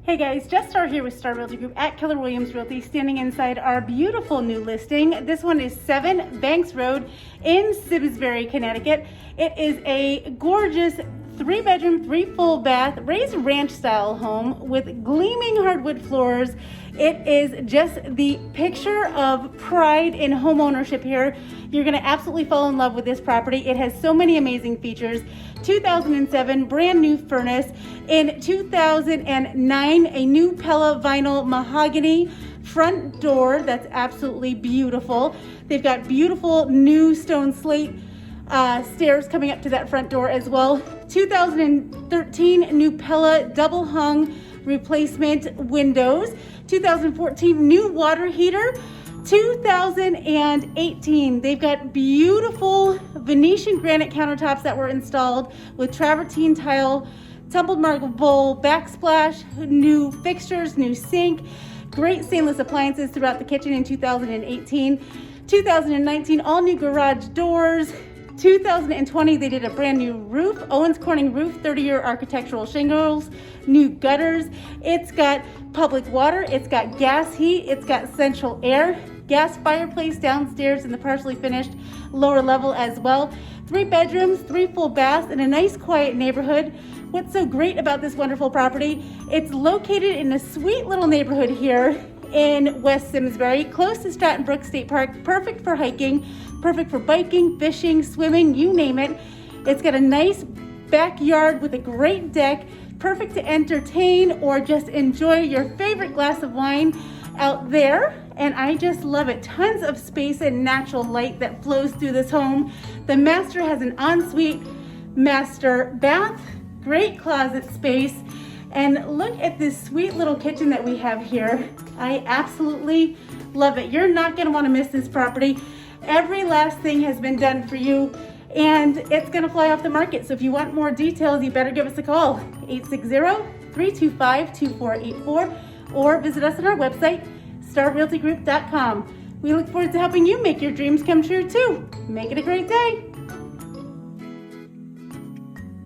Hey guys, just Starr here with Starr Realty Group at Keller Williams Realty, standing inside our beautiful new listing. This one is 7 Banks Road in Simsbury, Connecticut. It is a gorgeous 3-bedroom, 3 full bath, raised ranch style home with gleaming hardwood floors. It is just the picture of pride in home ownership here. You're gonna absolutely fall in love with this property. It has so many amazing features. 2007 brand new furnace. In 2009, a new Pella vinyl mahogany front door that's absolutely beautiful. They've got beautiful new stone slate stairs coming up to that front door as well. 2013 new Pella double hung replacement windows. 2014 new water heater. 2018, they've got beautiful Venetian granite countertops that were installed with travertine tile, tumbled marble backsplash, new fixtures, new sink, great stainless appliances throughout the kitchen in 2018. 2019, all new garage doors. 2020, they did a brand new roof, Owens Corning roof, 30-year architectural shingles, new gutters. It's got public water, it's got gas heat, it's got central air, gas fireplace downstairs in the partially finished lower level as well. 3 bedrooms, 3 full baths in a nice quiet neighborhood. What's so great about this wonderful property? It's located in a sweet little neighborhood here in West Simsbury, close to Stratton Forest State Park, perfect for hiking, perfect for biking, fishing, swimming, you name it. It's got a nice backyard with a great deck, perfect to entertain or just enjoy your favorite glass of wine out there. And I just love it. Tons of space and natural light that flows through this home. The master has an ensuite master bath, great closet space. And look at this sweet little kitchen that we have here. I absolutely love it. You're not gonna wanna miss this property. Every last thing has been done for you and it's gonna fly off the market. So if you want more details, you better give us a call, 860-325-2484, or visit us on our website, starrealtygroup.com. We look forward to helping you make your dreams come true too. Make it a great day.